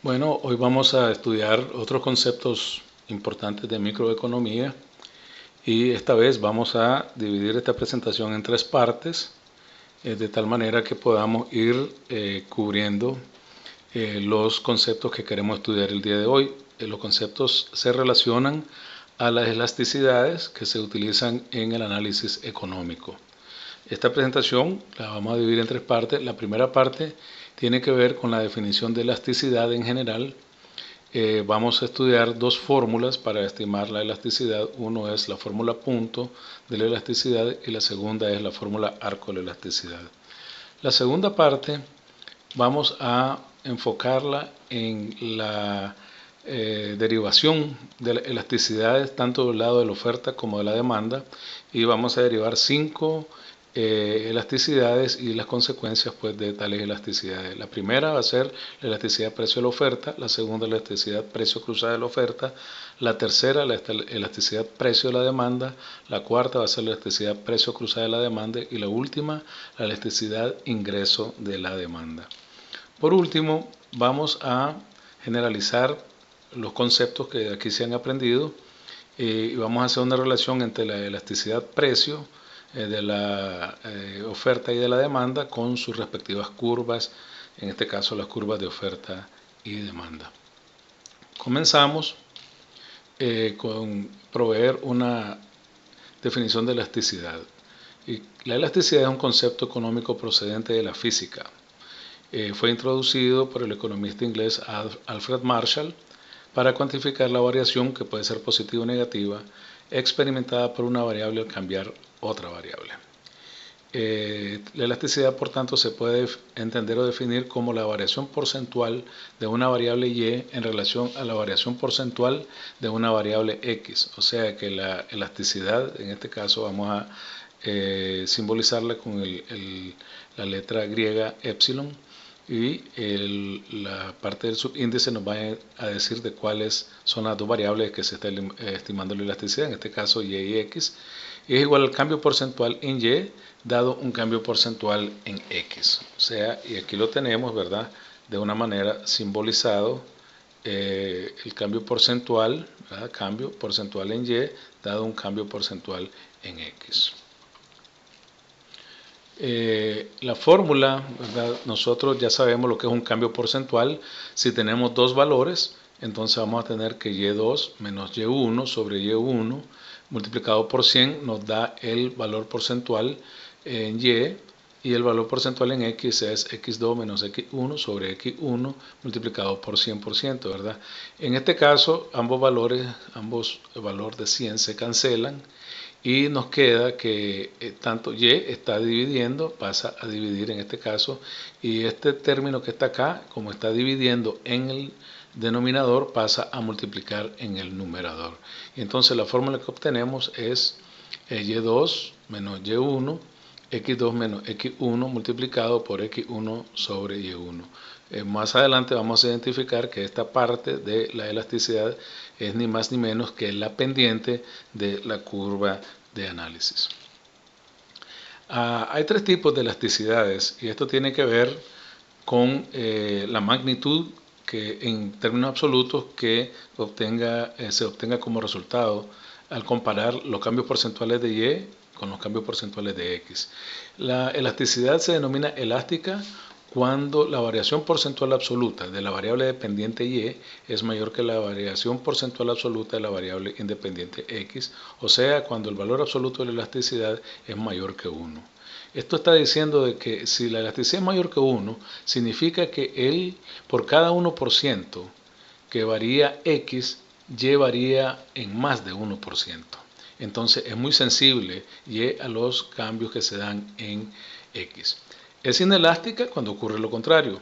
Bueno, hoy vamos a estudiar otros conceptos importantes de microeconomía y esta vez vamos a dividir esta presentación en tres partes, de tal manera que podamos ir cubriendo los conceptos que queremos estudiar el día de hoy. Los conceptos se relacionan a las elasticidades que se utilizan en el análisis económico. Esta presentación la vamos a dividir en tres partes. La primera parte tiene que ver con la definición de elasticidad en general. Vamos a estudiar dos fórmulas para estimar la elasticidad. Uno es la fórmula punto de la elasticidad y la segunda es la fórmula arco de la elasticidad. La segunda parte vamos a enfocarla en la derivación de las elasticidades tanto del lado de la oferta como de la demanda, y vamos a derivar 5 elasticidades y las consecuencias pues de tales elasticidades. La primera va a ser la elasticidad precio de la oferta, la segunda la elasticidad precio cruzada de la oferta, la tercera la elasticidad precio de la demanda, la cuarta va a ser la elasticidad precio cruzada de la demanda y la última la elasticidad ingreso de la demanda. Por último, vamos a generalizar los conceptos que aquí se han aprendido y vamos a hacer una relación entre la elasticidad precio de la oferta y de la demanda con sus respectivas curvas, en este caso las curvas de oferta y demanda. Comenzamos con proveer una definición de elasticidad. Y la elasticidad es un concepto económico procedente de la física. Fue introducido por el economista inglés Alfred Marshall para cuantificar la variación, que puede ser positiva o negativa, experimentada por una variable al cambiar otra variable. La elasticidad, por tanto, se puede entender o definir como la variación porcentual de una variable y en relación a la variación porcentual de una variable x. O sea que la elasticidad, en este caso, vamos a simbolizarla con la letra griega epsilon, y la parte del subíndice nos va a decir de cuáles son las dos variables que se está estimando la elasticidad, en este caso y x, y es igual al cambio porcentual en y dado un cambio porcentual en x. O sea, y aquí lo tenemos, ¿verdad?, de una manera simbolizado, el cambio porcentual, ¿verdad?, cambio porcentual en y dado un cambio porcentual en x. La fórmula, ¿verdad?, nosotros ya sabemos lo que es un cambio porcentual. Si tenemos dos valores, entonces vamos a tener que y2 menos y1 sobre y1 multiplicado por 100 nos da el valor porcentual en y el valor porcentual en x es x2 menos x1 sobre x1 multiplicado por 100%, ¿verdad? En este caso, ambos valores de 100 se cancelan y nos queda que tanto y está dividiendo, pasa a dividir en este caso, y este término que está acá, como está dividiendo en el denominador, pasa a multiplicar en el numerador. Y entonces la fórmula que obtenemos es y2 menos y1, x2 menos x1 multiplicado por x1 sobre y1. Más adelante vamos a identificar que esta parte de la elasticidad es ni más ni menos que la pendiente de la curva de análisis. Hay tres tipos de elasticidades y esto tiene que ver con la magnitud que en términos absolutos que se obtenga como resultado al comparar los cambios porcentuales de y con los cambios porcentuales de x. La elasticidad se denomina elástica cuando la variación porcentual absoluta de la variable dependiente y es mayor que la variación porcentual absoluta de la variable independiente x, o sea, cuando el valor absoluto de la elasticidad es mayor que 1. Esto está diciendo de que si la elasticidad es mayor que 1, significa que por cada 1% que varía x, y varía en más de 1%. Entonces es muy sensible y a los cambios que se dan en x. Es inelástica cuando ocurre lo contrario.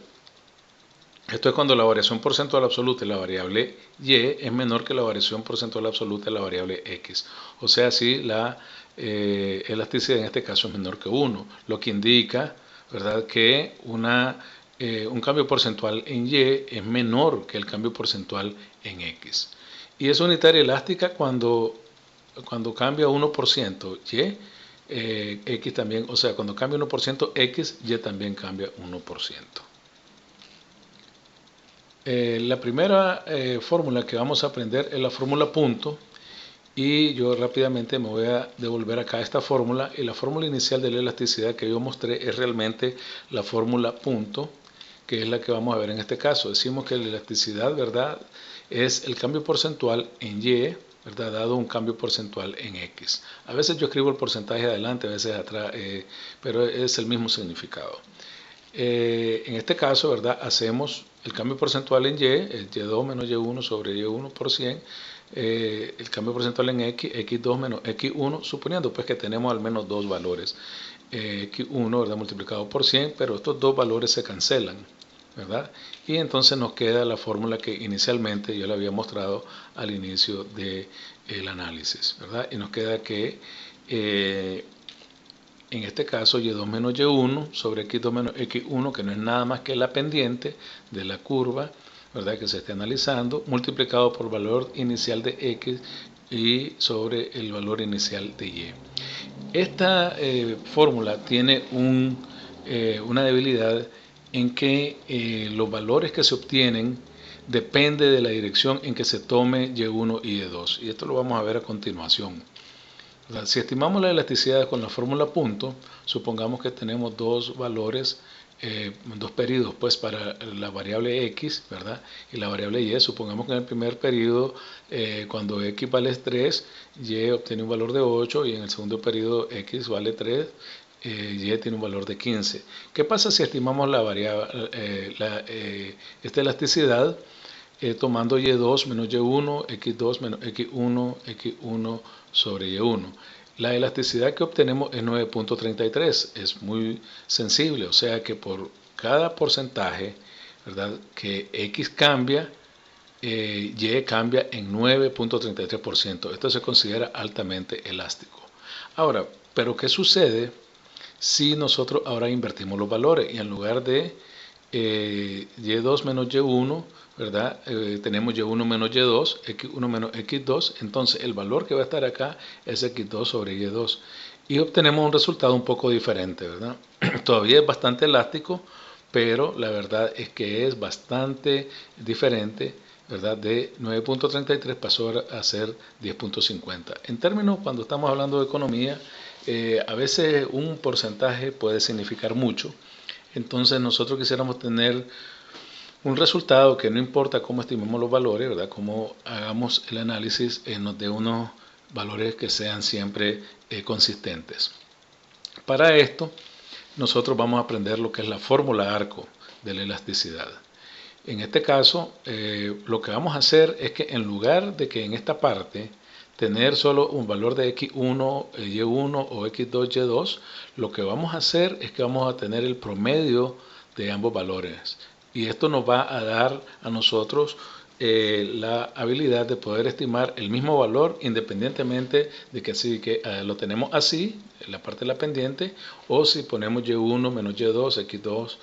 Esto es cuando la variación porcentual absoluta de la variable y es menor que la variación porcentual absoluta de la variable x. O sea, si la elasticidad en este caso es menor que 1, lo que indica, ¿verdad?, que un cambio porcentual en y es menor que el cambio porcentual en x. Y es unitaria elástica cuando cambia 1% y x también, o sea, cuando cambia 1% x, y también cambia 1%. La primera fórmula que vamos a aprender es la fórmula punto. Y yo rápidamente me voy a devolver acá esta fórmula, y la fórmula inicial de la elasticidad que yo mostré es realmente la fórmula punto, que es la que vamos a ver en este caso. Decimos que la elasticidad, ¿verdad?, es el cambio porcentual en Y, ¿verdad?, dado un cambio porcentual en X. A veces yo escribo el porcentaje adelante, a veces atrás, pero es el mismo significado. En este caso, ¿verdad?, hacemos el cambio porcentual en Y, el Y2 menos Y1 sobre Y1 por 100, el cambio porcentual en X, X2 menos X1, suponiendo pues que tenemos al menos dos valores, X1, ¿verdad?, multiplicado por 100, pero estos dos valores se cancelan, ¿verdad? Y entonces nos queda la fórmula que inicialmente yo le había mostrado al inicio del análisis, ¿verdad? Y nos queda que en este caso Y2 menos Y1 sobre X2 menos X1, que no es nada más que la pendiente de la curva, ¿verdad?, que se esté analizando, multiplicado por el valor inicial de X y sobre el valor inicial de Y. Esta fórmula tiene una debilidad en que los valores que se obtienen depende de la dirección en que se tome Y1 y Y2. Y esto lo vamos a ver a continuación. Si estimamos la elasticidad con la fórmula punto, supongamos que tenemos dos valores, dos periodos pues para la variable X, ¿verdad?, y la variable Y. Supongamos que en el primer periodo, cuando X vale 3, Y obtiene un valor de 8, y en el segundo periodo X vale 3, Y tiene un valor de 15. ¿Qué pasa si estimamos esta elasticidad tomando Y2 menos Y1, X2 menos X1, X1 sobre Y1? La elasticidad que obtenemos es 9.33, es muy sensible, o sea que por cada porcentaje, ¿verdad?, que X cambia, Y cambia en 9.33%. Esto se considera altamente elástico. Ahora, ¿pero qué sucede si nosotros ahora invertimos los valores y en lugar de Y2 menos Y1, ¿verdad?, tenemos Y1 menos Y2, X1 menos X2, entonces el valor que va a estar acá es X2 sobre Y2 y obtenemos un resultado un poco diferente, ¿verdad? Todavía es bastante elástico, pero la verdad es que es bastante diferente, ¿verdad? De 9.33 pasó a ser 10.50. En términos, cuando estamos hablando de economía, a veces un porcentaje puede significar mucho. Entonces nosotros quisiéramos tener un resultado que no importa cómo estimemos los valores, ¿verdad?, cómo hagamos el análisis, nos dé unos valores que sean siempre consistentes. Para esto, nosotros vamos a aprender lo que es la fórmula arco de la elasticidad. En este caso, lo que vamos a hacer es que en lugar de que en esta parte tener solo un valor de X1, Y1 o X2, Y2, lo que vamos a hacer es que vamos a tener el promedio de ambos valores. Y esto nos va a dar a nosotros la habilidad de poder estimar el mismo valor independientemente de que, lo tenemos así, en la parte de la pendiente, o si ponemos Y1 menos Y2, X2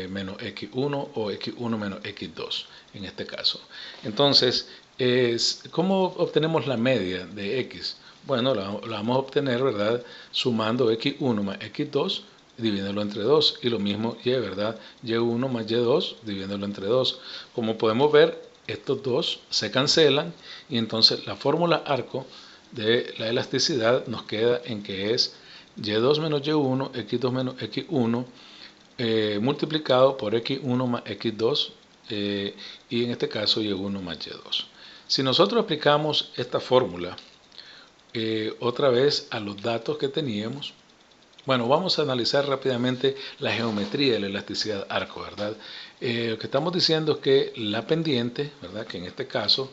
menos X1 o X1 menos X2 en este caso. Entonces, ¿cómo obtenemos la media de X? Bueno, la vamos a obtener, ¿verdad?, sumando X1 más X2, dividiéndolo entre 2, y lo mismo Y, ¿verdad?, Y1 más Y2, dividiéndolo entre 2. Como podemos ver, estos dos se cancelan, y entonces la fórmula arco de la elasticidad nos queda en que es Y2 menos Y1, X2 menos X1, multiplicado por X1 más X2, y en este caso Y1 más Y2. Si nosotros aplicamos esta fórmula otra vez a los datos que teníamos, bueno, vamos a analizar rápidamente la geometría de la elasticidad arco, ¿verdad? Lo que estamos diciendo es que la pendiente, ¿verdad?, que en este caso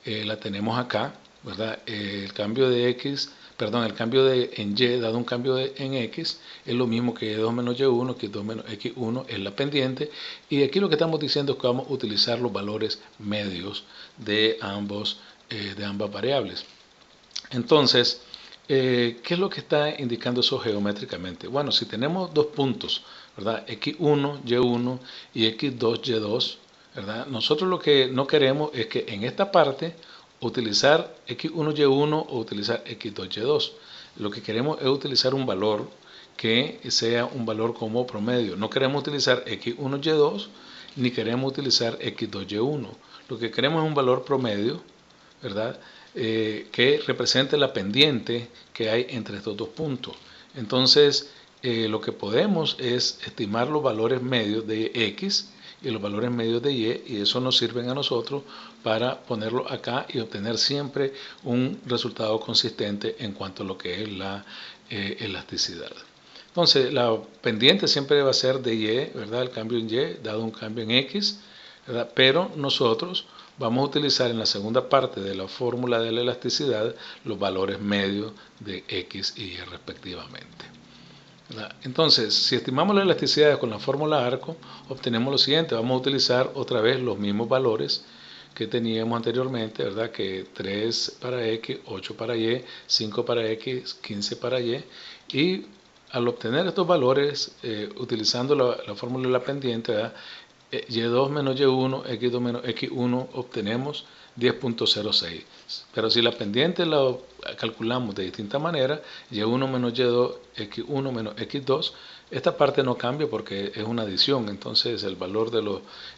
la tenemos acá, ¿verdad? El cambio de X, perdón, el cambio en Y, dado un cambio en X, es lo mismo que Y2 menos Y1, que Y2 menos X1 es la pendiente, y aquí lo que estamos diciendo es que vamos a utilizar los valores medios de ambas variables. Entonces, ¿qué es lo que está indicando eso geométricamente? Bueno, si tenemos dos puntos, ¿verdad?, X1, Y1 y X2, Y2, ¿verdad?, nosotros lo que no queremos es que en esta parte utilizar X1, Y1 o utilizar X2, Y2. Lo que queremos es utilizar un valor que sea un valor como promedio. No queremos utilizar X1, Y2 ni queremos utilizar X2Y1. Lo que queremos es un valor promedio, ¿verdad? Que represente la pendiente que hay entre estos dos puntos. Entonces, lo que podemos es estimar los valores medios de X y los valores medios de Y eso nos sirven a nosotros para ponerlo acá y obtener siempre un resultado consistente en cuanto a lo que es la elasticidad. Entonces, la pendiente siempre va a ser de Y, ¿verdad? El cambio en Y dado un cambio en X, ¿verdad? Pero nosotros vamos a utilizar en la segunda parte de la fórmula de la elasticidad los valores medios de X y Y respectivamente. Entonces, si estimamos la elasticidad con la fórmula arco, obtenemos lo siguiente. Vamos a utilizar otra vez los mismos valores que teníamos anteriormente, ¿verdad? Que 3 para X, 8 para Y, 5 para X, 15 para Y. Y al obtener estos valores, utilizando la fórmula de la pendiente, ¿verdad? Y2 menos Y1, X2 menos X1, obtenemos 10.06. Pero si la pendiente la calculamos de distinta manera, Y1 menos Y2, X1 menos X2, esta parte no cambia porque es una adición, entonces el valor de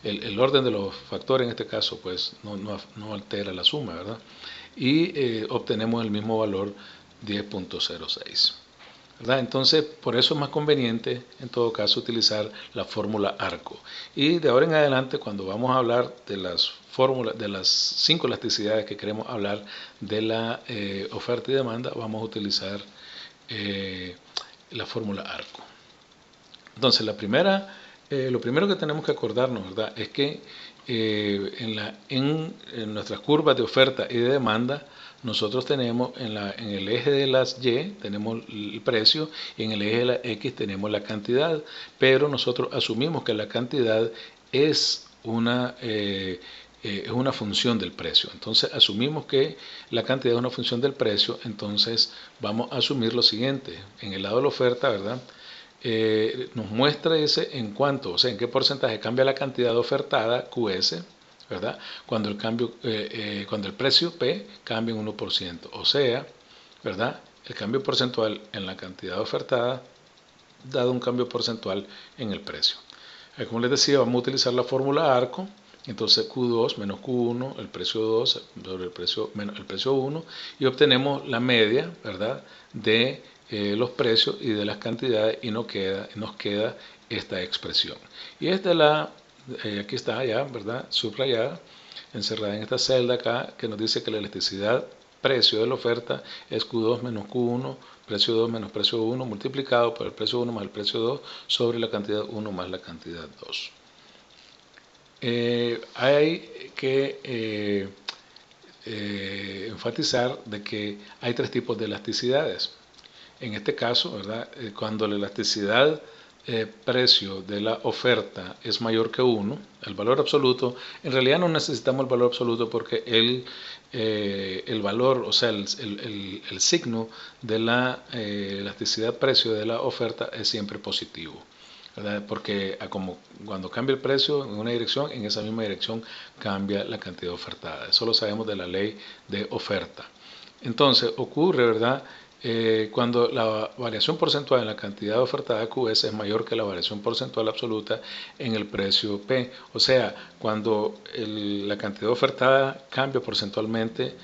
el orden de los factores en este caso pues no altera la suma, ¿verdad? Y obtenemos el mismo valor 10.06. ¿verdad? Entonces, por eso es más conveniente, en todo caso, utilizar la fórmula arco. Y de ahora en adelante, cuando vamos a hablar de las fórmulas, de las 5 elasticidades que queremos hablar de la oferta y demanda, vamos a utilizar la fórmula arco. Entonces, lo primero que tenemos que acordarnos, ¿verdad? Es que en nuestras curvas de oferta y de demanda, nosotros tenemos en el eje de las Y tenemos el precio y en el eje de la X tenemos la cantidad, pero nosotros asumimos que la cantidad es una función del precio. Entonces asumimos que la cantidad es una función del precio, entonces vamos a asumir lo siguiente. En el lado de la oferta, ¿verdad? Nos muestra ese en cuánto, o sea, en qué porcentaje cambia la cantidad ofertada, QS, ¿verdad? Cuando el precio P cambia en 1%, o sea, ¿verdad? El cambio porcentual en la cantidad ofertada dado un cambio porcentual en el precio. Como les decía, vamos a utilizar la fórmula arco, entonces Q2 menos Q1, el precio 2 sobre el precio menos el precio 1 y obtenemos la media, ¿verdad? De los precios y de las cantidades y nos queda esta expresión. Y esta aquí está ya, ¿verdad? Subrayada, encerrada en esta celda acá, que nos dice que la elasticidad precio de la oferta es Q2 menos Q1, precio 2 menos precio 1 multiplicado por el precio 1 más el precio 2 sobre la cantidad 1 más la cantidad 2. Hay que enfatizar de que hay 3 tipos de elasticidades. En este caso, ¿verdad? Cuando la elasticidad precio de la oferta es mayor que 1, el valor absoluto, en realidad no necesitamos el valor absoluto porque el valor, o sea, el signo de la elasticidad precio de la oferta es siempre positivo, ¿verdad? Porque como cuando cambia el precio en una dirección, en esa misma dirección cambia la cantidad ofertada. Eso lo sabemos de la ley de oferta. Entonces ocurre, ¿verdad? Cuando la variación porcentual en la cantidad ofertada QS es mayor que la variación porcentual absoluta en el precio P. O sea, cuando la cantidad ofertada cambia porcentualmente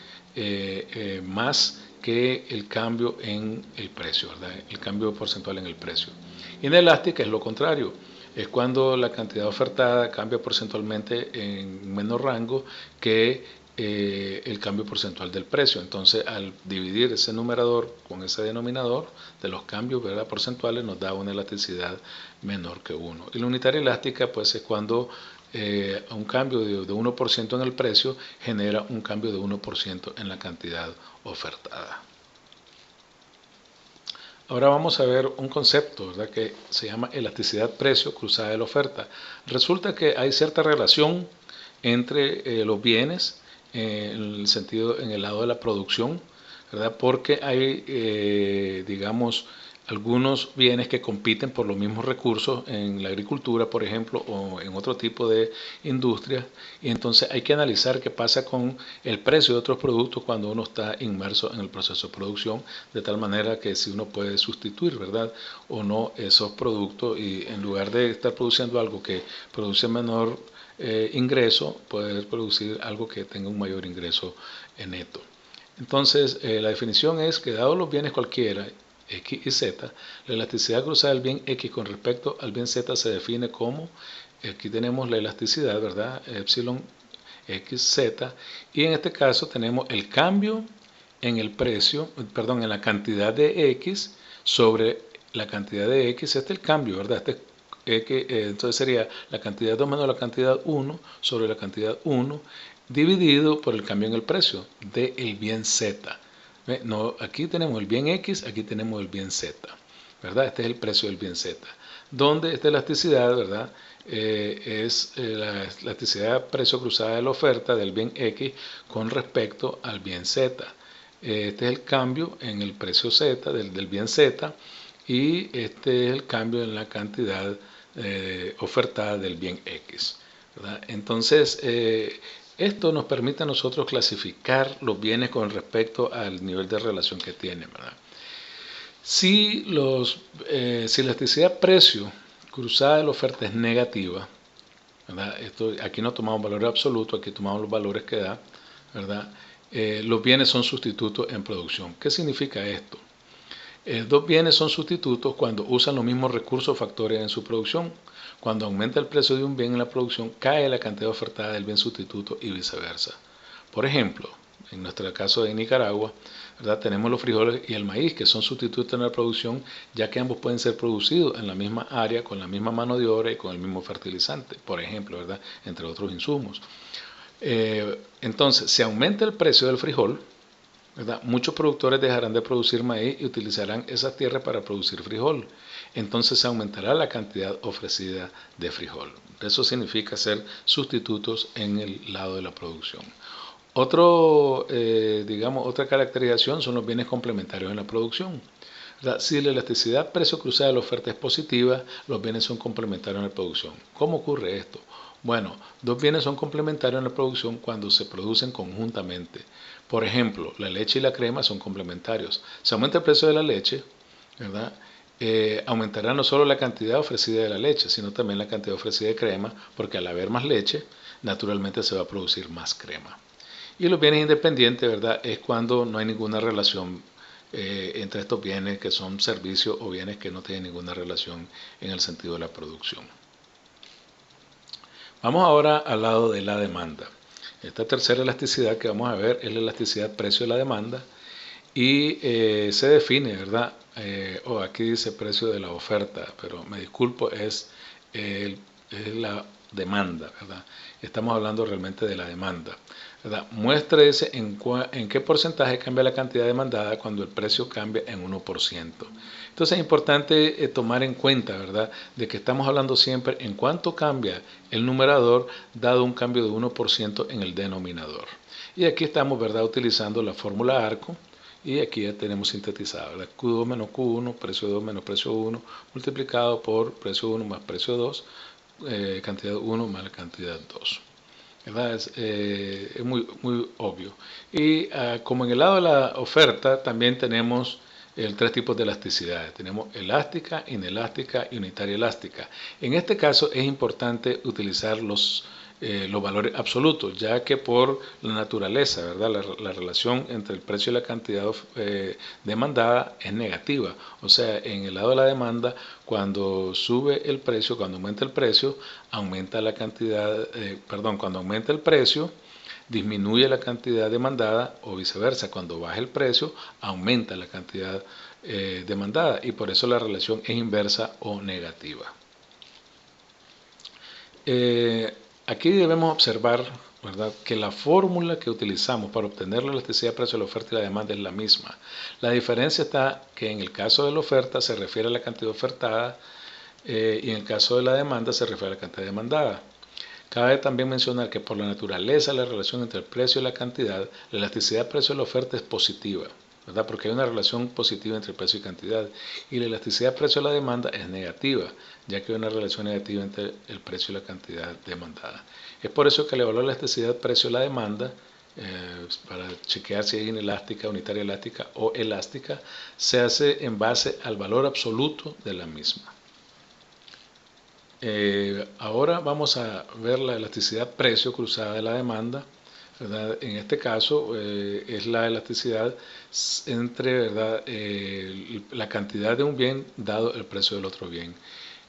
más que el cambio en el precio, ¿verdad? El cambio porcentual en el precio. Inelástica es lo contrario. Es cuando la cantidad ofertada cambia porcentualmente en menor rango que el cambio porcentual del precio. Entonces, al dividir ese numerador con ese denominador de los cambios, ¿verdad?, porcentuales, nos da una elasticidad menor que 1. Y la unitaria elástica, pues, es cuando un cambio de 1% en el precio genera un cambio de 1% en la cantidad ofertada. Ahora vamos a ver un concepto, ¿verdad?, que se llama elasticidad precio cruzada de la oferta. Resulta que hay cierta relación entre los bienes en el lado de la producción, ¿verdad? Porque hay, digamos, algunos bienes que compiten por los mismos recursos en la agricultura, por ejemplo, o en otro tipo de industria, y entonces hay que analizar qué pasa con el precio de otros productos cuando uno está inmerso en el proceso de producción, de tal manera que si uno puede sustituir, ¿verdad?, o no esos productos, y en lugar de estar produciendo algo que produce menor ingreso, poder producir algo que tenga un mayor ingreso neto. Entonces, la definición es que dados los bienes cualquiera, X y Z, la elasticidad cruzada del bien X con respecto al bien Z se define como, aquí tenemos la elasticidad, ¿verdad? Epsilon XZ, y en este caso tenemos el cambio en el precio, perdón, en la cantidad de X sobre la cantidad de X, este es el cambio, ¿verdad? Entonces sería la cantidad 2 menos la cantidad 1 sobre la cantidad 1 dividido por el cambio en el precio del bien Z. No, aquí tenemos el bien X, aquí tenemos el bien Z, ¿verdad? Este es el precio del bien Z. Donde esta elasticidad, ¿verdad? Es la elasticidad precio cruzada de la oferta del bien X con respecto al bien Z. Este es el cambio en el precio Z del bien Z, y este es el cambio en la cantidad ofertada del bien X, ¿verdad? Entonces, esto nos permite a nosotros clasificar los bienes con respecto al nivel de relación que tienen, ¿verdad? Si la elasticidad precio cruzada de la oferta es negativa, ¿verdad? Aquí no tomamos valores absolutos, aquí tomamos los valores que da, ¿verdad? Los bienes son sustitutos en producción. ¿Qué significa esto? Dos bienes son sustitutos cuando usan los mismos recursos o factores en su producción. Cuando aumenta el precio de un bien en la producción, cae la cantidad ofertada del bien sustituto y viceversa. Por ejemplo, en nuestro caso de Nicaragua, ¿verdad?, tenemos los frijoles y el maíz, que son sustitutos en la producción, ya que ambos pueden ser producidos en la misma área, con la misma mano de obra y con el mismo fertilizante, por ejemplo, ¿verdad?, entre otros insumos. Entonces, si aumenta el precio del frijol, ¿verdad?, muchos productores dejarán de producir maíz y utilizarán esas tierras para producir frijol. Entonces se aumentará la cantidad ofrecida de frijol. Eso significa ser sustitutos en el lado de la producción. Otra caracterización son los bienes complementarios en la producción. Si la elasticidad precio cruzada de la oferta es positiva, los bienes son complementarios en la producción. ¿Cómo ocurre esto? Bueno, dos bienes son complementarios en la producción cuando se producen conjuntamente. Por ejemplo, la leche y la crema son complementarios. Si aumenta el precio de la leche, ¿verdad?, aumentará no solo la cantidad ofrecida de la leche, sino también la cantidad ofrecida de crema, porque al haber más leche, naturalmente se va a producir más crema. Y los bienes independientes, ¿verdad?, es cuando no hay ninguna relación entre estos bienes, que son servicios o bienes que no tienen ninguna relación en el sentido de la producción. Vamos ahora al lado de la demanda. Esta tercera elasticidad que vamos a ver es la elasticidad precio de la demanda, y se define, ¿verdad? Aquí dice precio de la oferta, pero me disculpo, es la demanda, ¿verdad? Estamos hablando realmente de la demanda, ¿verdad? Muéstrese en qué porcentaje cambia la cantidad demandada cuando el precio cambia en 1%. Entonces es importante tomar en cuenta, ¿verdad?, de que estamos hablando siempre en cuánto cambia el numerador dado un cambio de 1% en el denominador. Y aquí estamos, ¿verdad?, utilizando la fórmula ARCO. Y aquí ya tenemos sintetizado la Q2 menos Q1, precio 2 menos precio 1, multiplicado por precio 1 más precio 2, cantidad 1 más la cantidad 2. ¿Verdad? Es muy obvio. Y como en el lado de la oferta, también tenemos tres tipos de elasticidades. Tenemos elástica, inelástica y unitaria elástica. En este caso es importante utilizar los valores absolutos, ya que por la naturaleza, ¿verdad?, la relación entre el precio y la cantidad demandada es negativa. O sea, en el lado de la demanda, cuando sube el precio, cuando aumenta el precio, aumenta la cantidad, cuando aumenta el precio, disminuye la cantidad demandada, o viceversa, cuando baja el precio, aumenta la cantidad demandada, y por eso la relación es inversa o negativa. Aquí debemos observar, ¿verdad?, que la fórmula que utilizamos para obtener la elasticidad precio de la oferta y la demanda es la misma. La diferencia está que en el caso de la oferta se refiere a la cantidad ofertada, y en el caso de la demanda se refiere a la cantidad demandada. Cabe también mencionar que por la naturaleza de la relación entre el precio y la cantidad, la elasticidad precio de la oferta es positiva. ¿verdad? Porque hay una relación positiva entre precio y cantidad. Y la elasticidad precio a la demanda es negativa, ya que hay una relación negativa entre el precio y la cantidad demandada. Es por eso que el valor de la elasticidad precio a la demanda, para chequear si es inelástica, unitaria elástica o elástica, se hace en base al valor absoluto de la misma. Ahora vamos a ver la elasticidad precio cruzada de la demanda, ¿verdad? En este caso es la elasticidad entre, ¿verdad? La cantidad de un bien dado el precio del otro bien.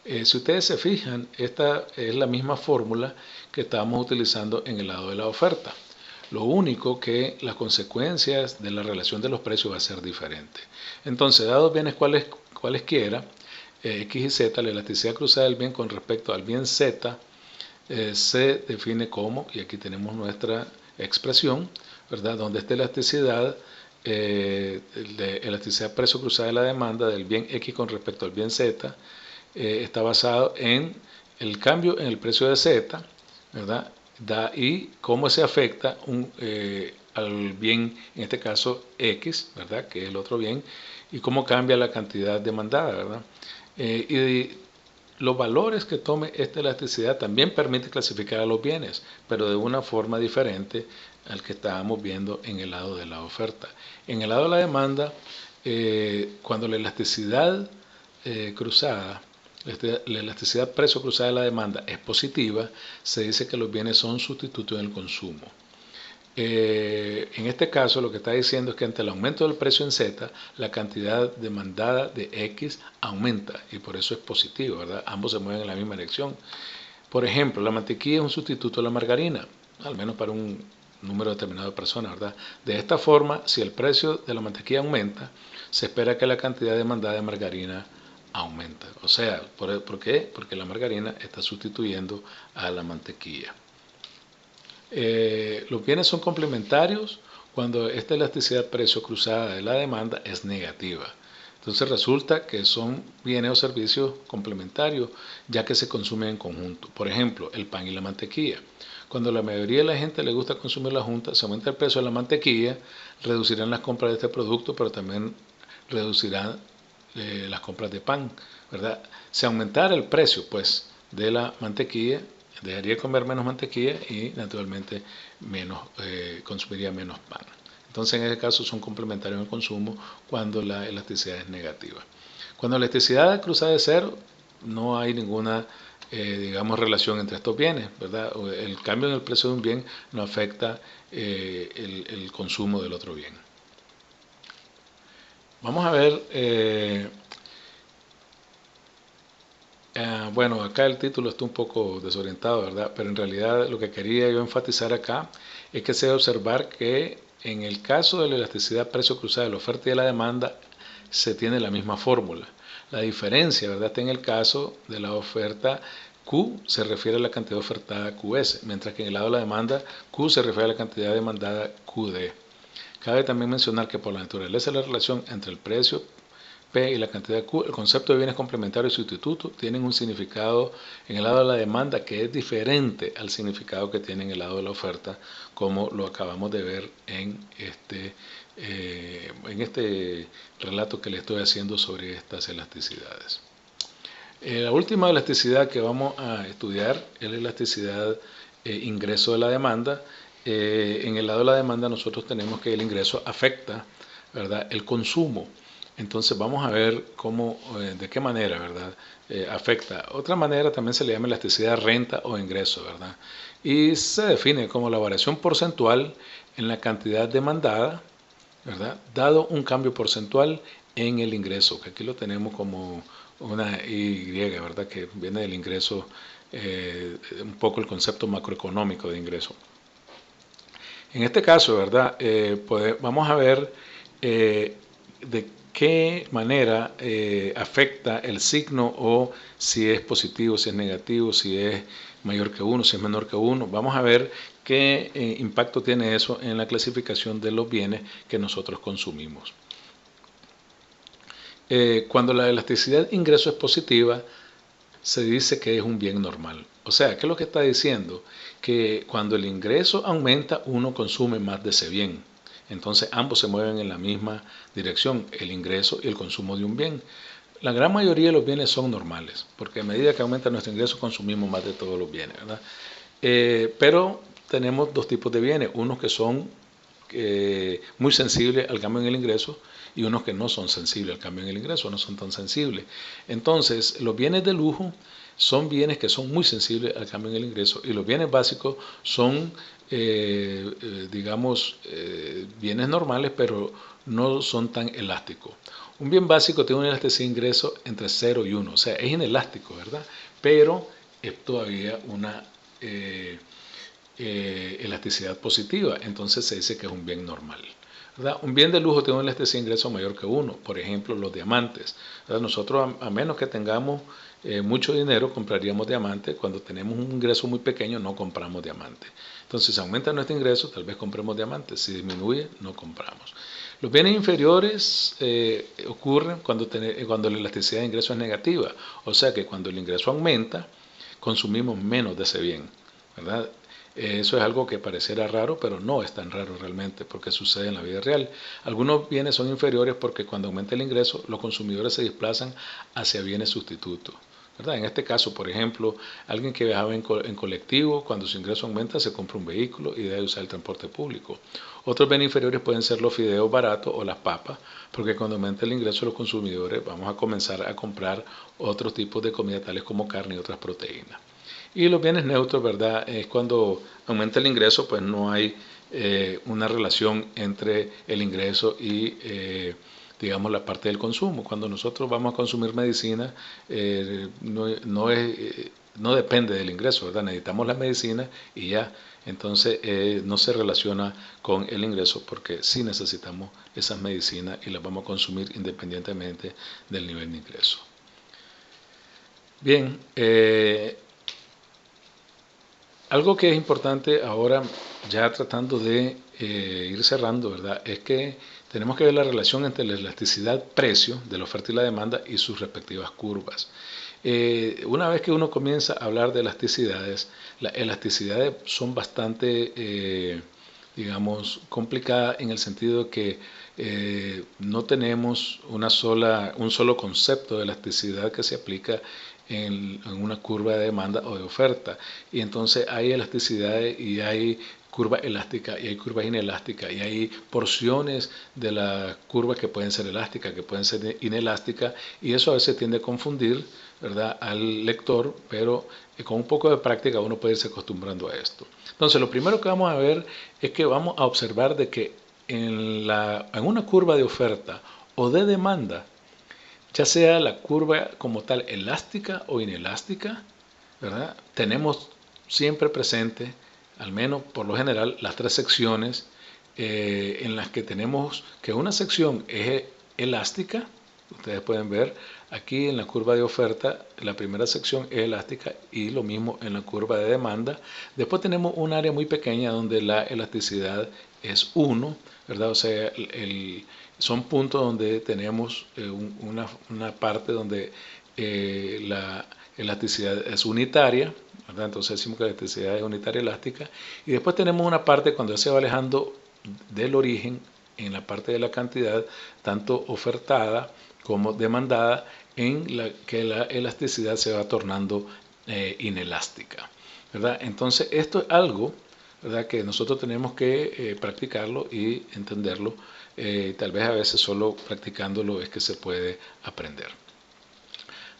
Si ustedes se fijan, esta es la misma fórmula que estábamos utilizando en el lado de la oferta. Lo único que las consecuencias de la relación de los precios va a ser diferente. Entonces, dados bienes cualesquiera, X y Z, la elasticidad cruzada del bien con respecto al bien Z se define como, y aquí tenemos nuestra expresión, ¿verdad? Donde esta elasticidad, elasticidad precio cruzada de la demanda del bien X con respecto al bien Z, está basado en el cambio en el precio de Z, ¿verdad? Y cómo se afecta al bien, en este caso X, ¿verdad? Que es el otro bien, y cómo cambia la cantidad demandada, ¿verdad? Y los valores que tome esta elasticidad también permite clasificar a los bienes, pero de una forma diferente al que estábamos viendo en el lado de la oferta. En el lado de la demanda, cuando la elasticidad cruzada, la elasticidad precio cruzada de la demanda es positiva, se dice que los bienes son sustitutos en el consumo. En este caso lo que está diciendo es que ante el aumento del precio en Z, la cantidad demandada de X aumenta y por eso es positivo, ¿verdad? Ambos se mueven en la misma dirección. Por ejemplo, la mantequilla es un sustituto a la margarina, al menos para un número determinado de personas, ¿verdad? De esta forma, si el precio de la mantequilla aumenta, se espera que la cantidad demandada de margarina aumenta. O sea, ¿por qué? Porque la margarina está sustituyendo a la mantequilla. Los bienes son complementarios cuando esta elasticidad precio cruzada de la demanda es negativa. Entonces resulta que son bienes o servicios complementarios ya que se consumen en conjunto. Por ejemplo, el pan y la mantequilla. Cuando la mayoría de la gente le gusta consumir la junta, se aumenta el precio de la mantequilla, reducirán las compras de este producto, pero también reducirán las compras de pan, ¿verdad? Si aumentara el precio, pues, de la mantequilla, dejaría de comer menos mantequilla y naturalmente consumiría menos pan. Entonces en ese caso son complementarios en el consumo cuando la elasticidad es negativa. Cuando la elasticidad cruzada de cero, no hay ninguna digamos relación entre estos bienes, ¿verdad? El cambio en el precio de un bien no afecta el consumo del otro bien. Vamos a ver bueno, acá el título está un poco desorientado, ¿verdad? Pero en realidad lo que quería yo enfatizar acá es que se debe observar que en el caso de la elasticidad precio cruzada de la oferta y de la demanda se tiene la misma fórmula. La diferencia, ¿verdad? Está en el caso de la oferta, Q se refiere a la cantidad ofertada QS, mientras que en el lado de la demanda Q se refiere a la cantidad demandada QD. Cabe también mencionar que por la naturaleza de la relación entre el precio P y la cantidad Q, el concepto de bienes complementarios y sustitutos tienen un significado en el lado de la demanda que es diferente al significado que tiene en el lado de la oferta, como lo acabamos de ver en este relato que le estoy haciendo sobre estas elasticidades. La última elasticidad que vamos a estudiar es la elasticidad ingreso de la demanda. En el lado de la demanda nosotros tenemos que el ingreso afecta, ¿verdad?, el consumo. Entonces vamos a ver cómo, de qué manera, ¿verdad?, afecta. Otra manera también se le llama elasticidad renta o ingreso, ¿verdad? Y se define como la variación porcentual en la cantidad demandada, ¿verdad?, dado un cambio porcentual en el ingreso, que aquí lo tenemos como una Y, ¿verdad?, que viene del ingreso, un poco el concepto macroeconómico de ingreso. En este caso, ¿verdad?, vamos a ver de qué manera afecta el signo o si es positivo, si es negativo, si es mayor que 1, si es menor que 1. Vamos a ver qué impacto tiene eso en la clasificación de los bienes que nosotros consumimos. Cuando la elasticidad ingreso es positiva, se dice que es un bien normal. O sea, ¿qué es lo que está diciendo? Que cuando el ingreso aumenta, uno consume más de ese bien. Entonces ambos se mueven en la misma dirección, el ingreso y el consumo de un bien. La gran mayoría de los bienes son normales, porque a medida que aumenta nuestro ingreso consumimos más de todos los bienes, ¿verdad? Pero tenemos dos tipos de bienes, unos que son muy sensibles al cambio en el ingreso y unos que no son sensibles al cambio en el ingreso, no son tan sensibles. Entonces, los bienes de lujo son bienes que son muy sensibles al cambio en el ingreso y los bienes básicos son, digamos, bienes normales, pero no son tan elásticos. Un bien básico tiene una elasticidad de ingreso entre 0 y 1, o sea, es inelástico, ¿verdad? Pero es todavía una elasticidad positiva, entonces se dice que es un bien normal, ¿verdad? Un bien de lujo tiene una elasticidad de ingreso mayor que 1, por ejemplo, los diamantes, ¿verdad? Nosotros, a menos que tengamos mucho dinero, compraríamos diamantes. Cuando tenemos un ingreso muy pequeño, no compramos diamantes. Entonces, si aumenta nuestro ingreso, tal vez compremos diamantes. Si disminuye, no compramos. Los bienes inferiores ocurren cuando la elasticidad de ingreso es negativa, o sea que cuando el ingreso aumenta, consumimos menos de ese bien, ¿verdad? Eso es algo que parecerá raro, pero no es tan raro realmente porque sucede en la vida real. Algunos bienes son inferiores porque cuando aumenta el ingreso, los consumidores se desplazan hacia bienes sustitutos, ¿verdad? En este caso, por ejemplo, alguien que viajaba en colectivo, cuando su ingreso aumenta, se compra un vehículo y debe usar el transporte público. Otros bienes inferiores pueden ser los fideos baratos o las papas, porque cuando aumenta el ingreso de los consumidores, vamos a comenzar a comprar otros tipos de comida, tales como carne y otras proteínas. Y los bienes neutros, ¿verdad? Es cuando aumenta el ingreso, pues no hay una relación entre el ingreso y, digamos, la parte del consumo. Cuando nosotros vamos a consumir medicina, no depende del ingreso, ¿verdad? Necesitamos la medicina y ya. Entonces no se relaciona con el ingreso porque sí necesitamos esas medicinas y las vamos a consumir independientemente del nivel de ingreso. Bien, algo que es importante ahora, ya tratando de ir cerrando, ¿verdad? Es que tenemos que ver la relación entre la elasticidad-precio de la oferta y la demanda y sus respectivas curvas. Una vez que uno comienza a hablar de elasticidades, las elasticidades son bastante, digamos, complicadas en el sentido de que no tenemos un solo concepto de elasticidad que se aplica en una curva de demanda o de oferta. Y entonces hay elasticidades y hay curva elástica y hay curvas inelásticas y hay porciones de la curva que pueden ser elásticas, que pueden ser inelásticas, y eso a veces tiende a confundir, ¿verdad?, al lector, pero con un poco de práctica uno puede irse acostumbrando a esto. Entonces, lo primero que vamos a ver es que vamos a observar de que en una curva de oferta o de demanda, ya sea la curva como tal elástica o inelástica, ¿verdad?, tenemos siempre presente, al menos por lo general, las tres secciones en las que tenemos que una sección es elástica. Ustedes pueden ver aquí en la curva de oferta, la primera sección es elástica y lo mismo en la curva de demanda. Después tenemos un área muy pequeña donde la elasticidad es 1, ¿verdad? O sea, son puntos donde tenemos una parte donde la elasticidad es unitaria, ¿verdad? Entonces decimos que la elasticidad es unitaria elástica. Y después tenemos una parte cuando se va alejando del origen en la parte de la cantidad, tanto ofertada como demandada, en la que la elasticidad se va tornando inelástica, ¿verdad? Entonces esto es algo, ¿verdad?, que nosotros tenemos que practicarlo y entenderlo. Tal vez a veces solo practicándolo es que se puede aprender.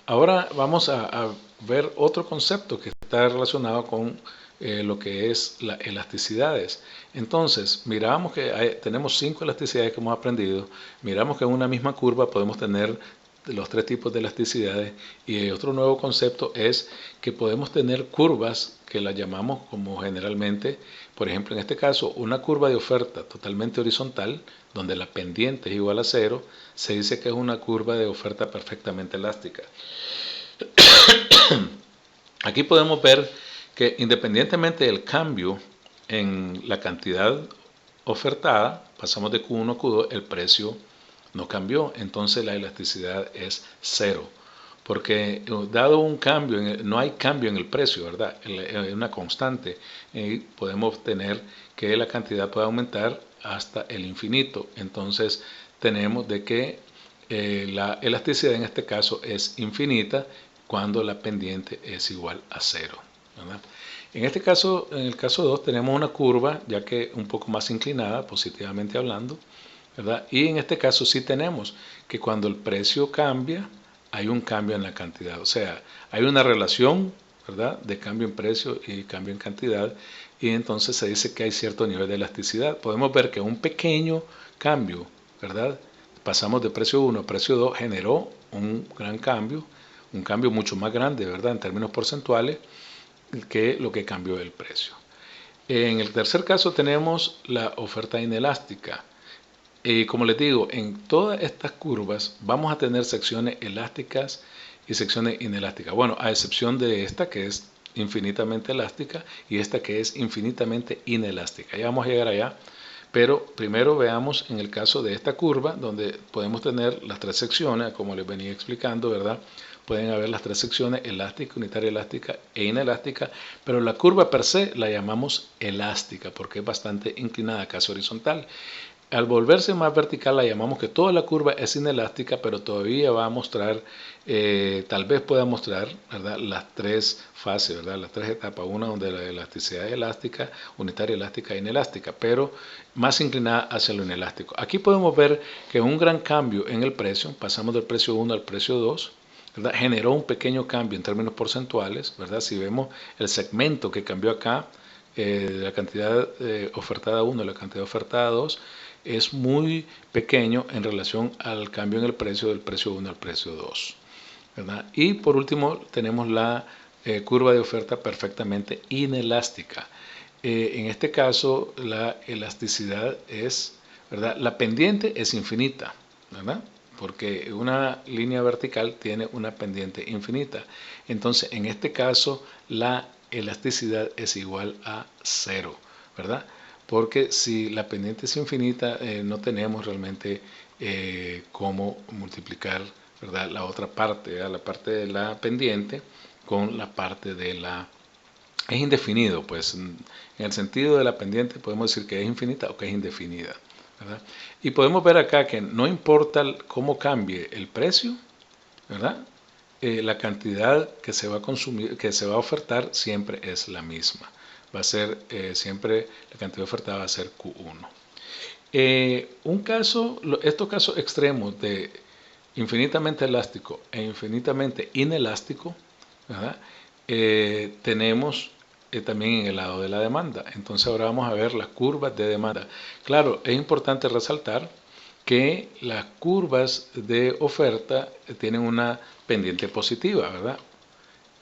Ahora vamos a ver otro concepto que está relacionado con lo que es las elasticidades. Entonces, miramos que tenemos 5 elasticidades que hemos aprendido. Miramos que en una misma curva podemos tener los 3 tipos de elasticidades, y otro nuevo concepto es que podemos tener curvas que las llamamos como generalmente, por ejemplo, en este caso, una curva de oferta totalmente horizontal, donde la pendiente es igual a 0, se dice que es una curva de oferta perfectamente elástica. Aquí podemos ver que independientemente del cambio en la cantidad ofertada, pasamos de Q1 a Q2, el precio no cambió, entonces la elasticidad es 0. porque dado un cambio, no hay cambio en el precio, ¿verdad? Es una constante. Podemos tener que la cantidad puede aumentar hasta el infinito. Entonces tenemos de que la elasticidad en este caso es infinita cuando la pendiente es igual a cero, ¿verdad? En este caso, en el caso 2, tenemos una curva, ya que un poco más inclinada, positivamente hablando, ¿verdad? Y en este caso sí tenemos que cuando el precio cambia, hay un cambio en la cantidad. O sea, hay una relación, ¿verdad?, de cambio en precio y cambio en cantidad, y entonces se dice que hay cierto nivel de elasticidad. Podemos ver que un pequeño cambio, ¿verdad?, pasamos de precio 1 a precio 2, generó un gran cambio, un cambio mucho más grande, ¿verdad?, en términos porcentuales, que lo que cambió el precio. En el tercer caso tenemos la oferta inelástica. Como les digo, en todas estas curvas vamos a tener secciones elásticas y secciones inelásticas. Bueno, a excepción de esta que es infinitamente elástica y esta que es infinitamente inelástica. Ya vamos a llegar allá, pero primero veamos en el caso de esta curva donde podemos tener las tres secciones, como les venía explicando, ¿verdad? Pueden haber las tres secciones, elástica, unitaria elástica e inelástica, pero la curva per se la llamamos elástica porque es bastante inclinada, casi horizontal. Al volverse más vertical la llamamos que toda la curva es inelástica, pero todavía va a mostrar, tal vez pueda mostrar, ¿verdad?, las tres fases, ¿verdad?, las tres etapas, una donde la elasticidad es elástica, unitaria elástica e inelástica, pero más inclinada hacia lo inelástico. Aquí podemos ver que un gran cambio en el precio, pasamos del precio 1 al precio 2, ¿verdad?, generó un pequeño cambio en términos porcentuales, ¿verdad? Si vemos el segmento que cambió acá, la cantidad ofertada 1 y la cantidad ofertada 2, es muy pequeño en relación al cambio en el precio del precio 1 al precio 2, ¿verdad? Y por último tenemos la curva de oferta perfectamente inelástica. En este caso la elasticidad es, ¿verdad?, la pendiente es infinita, ¿verdad?, porque una línea vertical tiene una pendiente infinita. Entonces en este caso la elasticidad es igual a cero, ¿verdad? Porque si la pendiente es infinita, no tenemos realmente cómo multiplicar, ¿verdad?, la otra parte, ¿verdad?, la parte de la pendiente con la parte de la... Es indefinido, pues en el sentido de la pendiente podemos decir que es infinita o que es indefinida, ¿verdad? Y podemos ver acá que no importa cómo cambie el precio, ¿verdad?, la cantidad que se va a consumir, que se va a ofertar, siempre es la misma. Va a ser siempre la cantidad ofertada va a ser Q1. Estos casos extremos de infinitamente elástico e infinitamente inelástico, ¿verdad?, tenemos también en el lado de la demanda. Entonces ahora vamos a ver las curvas de demanda. Claro, es importante resaltar que las curvas de oferta tienen una pendiente positiva, ¿verdad?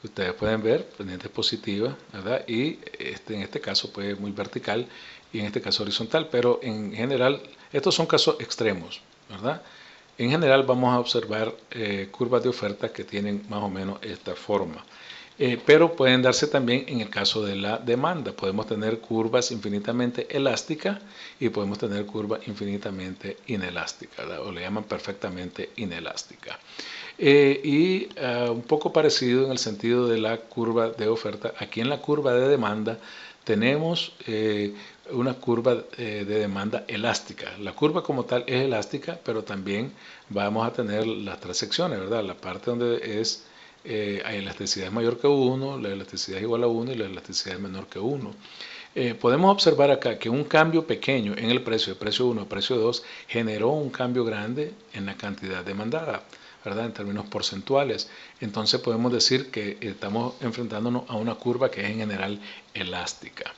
Ustedes pueden ver pendiente positiva, ¿verdad? Y en este caso pues muy vertical y en este caso horizontal, pero en general estos son casos extremos, ¿verdad? En general vamos a observar curvas de oferta que tienen más o menos esta forma. Pero pueden darse también en el caso de la demanda. Podemos tener curvas infinitamente elásticas y podemos tener curvas infinitamente inelásticas, ¿verdad?, o le llaman perfectamente inelástica. Un poco parecido en el sentido de la curva de oferta. Aquí en la curva de demanda tenemos una curva de demanda elástica. La curva como tal es elástica, pero también vamos a tener las tres secciones, ¿verdad? La parte donde es hay elasticidad mayor que 1, la elasticidad es igual a 1 y la elasticidad es menor que 1. Podemos observar acá que un cambio pequeño en el precio, de precio 1 a precio 2, generó un cambio grande en la cantidad demandada, ¿verdad?, en términos porcentuales. Entonces podemos decir que estamos enfrentándonos a una curva que es en general elástica.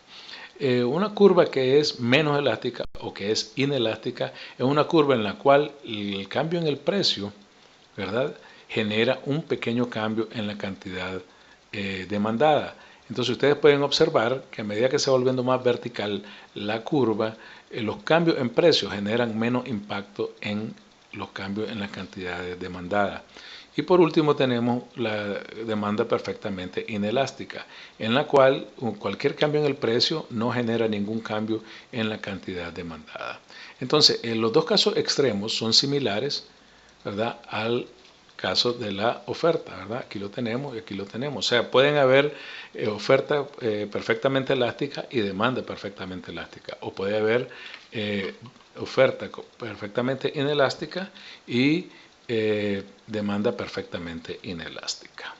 Una curva que es menos elástica o que es inelástica es una curva en la cual el cambio en el precio, ¿verdad?, genera un pequeño cambio en la cantidad demandada. Entonces ustedes pueden observar que a medida que se va volviendo más vertical la curva, los cambios en precio generan menos impacto en los cambios en las cantidades demandadas. Y por último tenemos la demanda perfectamente inelástica, en la cual cualquier cambio en el precio no genera ningún cambio en la cantidad demandada. Entonces, los dos casos extremos son similares, ¿verdad?, al caso de la oferta, ¿verdad? Aquí lo tenemos y aquí lo tenemos. O sea, pueden haber oferta perfectamente elástica y demanda perfectamente elástica. O puede haber oferta perfectamente inelástica y demanda perfectamente inelástica.